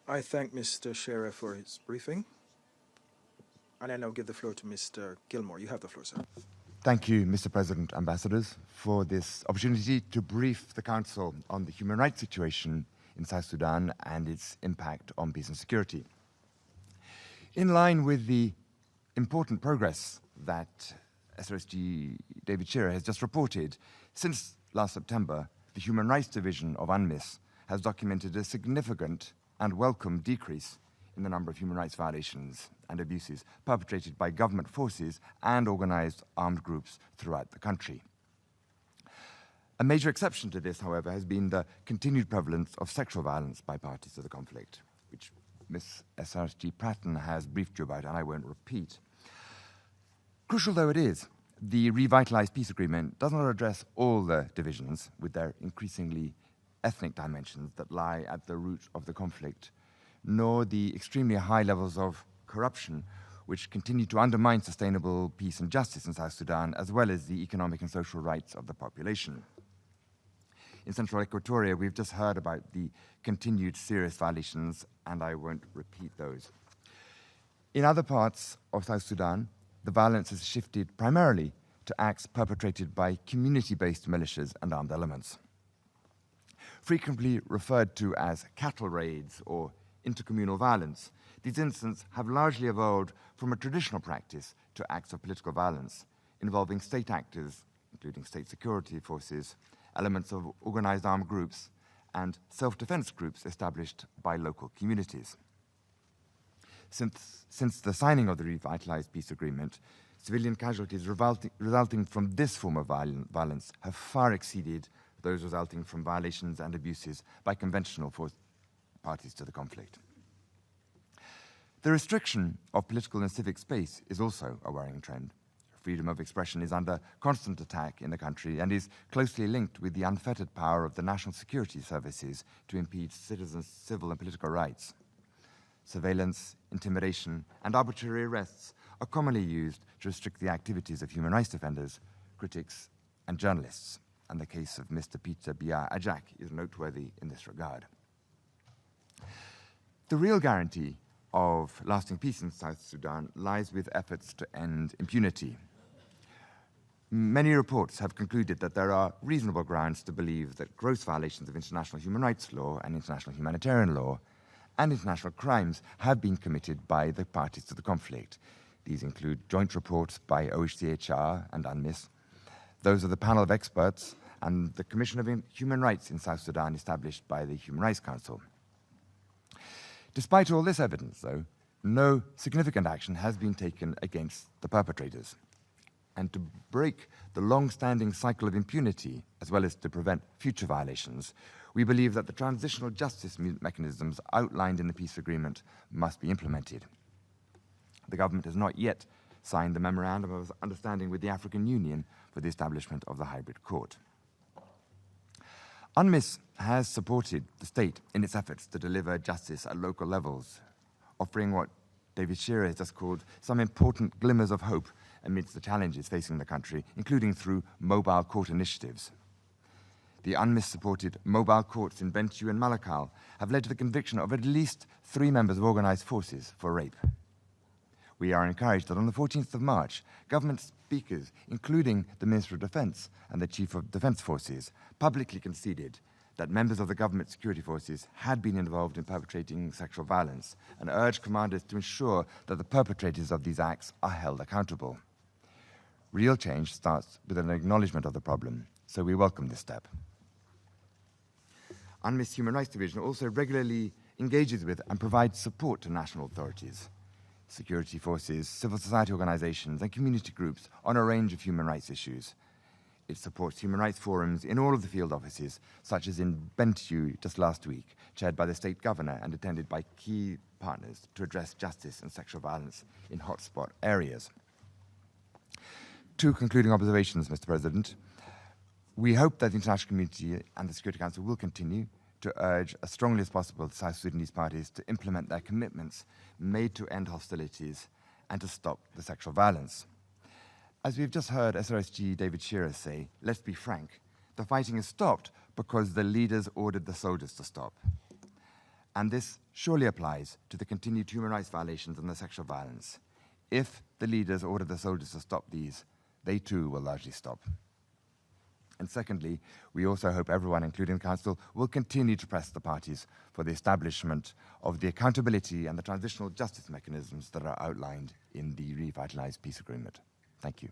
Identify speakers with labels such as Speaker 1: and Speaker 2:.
Speaker 1: I thank Mr. Shearer for his briefing. And I now give the floor to Mr. Gilmour. You have the floor, sir.
Speaker 2: Thank you, Mr. President, ambassadors, for this opportunity to brief the Council on the human rights situation in South Sudan and its impact on peace and security. In line with the important progress that SRSG David Shearer has just reported, since last September, the Human Rights Division of UNMISS has documented a significant and welcome decrease in the number of human rights violations and abuses perpetrated by government forces and organized armed groups throughout the country. A major exception to this, however, has been the continued prevalence of sexual violence by parties to the conflict, which Ms. SRSG Pratton has briefed you about, and I won't repeat. Crucial though it is, the revitalized peace agreement does not address all the divisions with their increasingly ethnic dimensions that lie at the root of the conflict, nor the extremely high levels of corruption which continue to undermine sustainable peace and justice in South Sudan, as well as the economic and social rights of the population. In Central Equatoria, we've just heard about the continued serious violations, and I won't repeat those. In other parts of South Sudan, the violence has shifted primarily to acts perpetrated by community-based militias and armed elements. Frequently referred to as cattle raids or intercommunal violence, these incidents have largely evolved from a traditional practice to acts of political violence involving state actors, including state security forces, elements of organized armed groups, and self-defense groups established by local communities. Since the signing of the revitalized peace agreement, civilian casualties resulting from this form of violence have far exceeded those resulting from violations and abuses by conventional parties to the conflict. The restriction of political and civic space is also a worrying trend. Freedom of expression is under constant attack in the country and is closely linked with the unfettered power of the national security services to impede citizens' civil and political rights. Surveillance, intimidation, and arbitrary arrests are commonly used to restrict the activities of human rights defenders, critics, and journalists, and the case of Mr. Peter Biya Ajak is noteworthy in this regard. The real guarantee of lasting peace in South Sudan lies with efforts to end impunity. Many reports have concluded that there are reasonable grounds to believe that gross violations of international human rights law and international humanitarian law and international crimes have been committed by the parties to the conflict. These include joint reports by OHCHR and UNMISS, those of the panel of experts, and the Commission of Human Rights in South Sudan established by the Human Rights Council. Despite all this evidence, though, no significant action has been taken against the perpetrators. And to break the long-standing cycle of impunity, as well as to prevent future violations, we believe that the transitional justice mechanisms outlined in the peace agreement must be implemented. The government has not yet signed the Memorandum of Understanding with the African Union for the establishment of the hybrid court. UNMISS has supported the state in its efforts to deliver justice at local levels, offering what David Shearer has just called some important glimmers of hope amidst the challenges facing the country, including through mobile court initiatives. The UNMISS-supported mobile courts in Bentiu and Malakal have led to the conviction of at least 3 members of organized forces for rape. We are encouraged that on the 14th of March, government speakers, including the Minister of Defense and the Chief of Defense Forces, publicly conceded that members of the government security forces had been involved in perpetrating sexual violence and urged commanders to ensure that the perpetrators of these acts are held accountable. Real change starts with an acknowledgement of the problem, so we welcome this step. UNMISS Human Rights Division also regularly engages with and provides support to national authorities, security forces, civil society organizations, and community groups on a range of human rights issues. It supports human rights forums in all of the field offices, such as in Bentiu just last week, chaired by the state governor and attended by key partners to address justice and sexual violence in hotspot areas. 2 concluding observations, Mr. President. We hope that the international community and the Security Council will continue to urge as strongly as possible the South Sudanese parties to implement their commitments made to end hostilities and to stop the sexual violence. As we've just heard SRSG David Shearer say, let's be frank, the fighting has stopped because the leaders ordered the soldiers to stop. And this surely applies to the continued human rights violations and the sexual violence. If the leaders order the soldiers to stop these, they too will largely stop. And secondly, we also hope everyone, including the Council, will continue to press the parties for the establishment of the accountability and the transitional justice mechanisms that are outlined in the revitalised peace agreement. Thank you.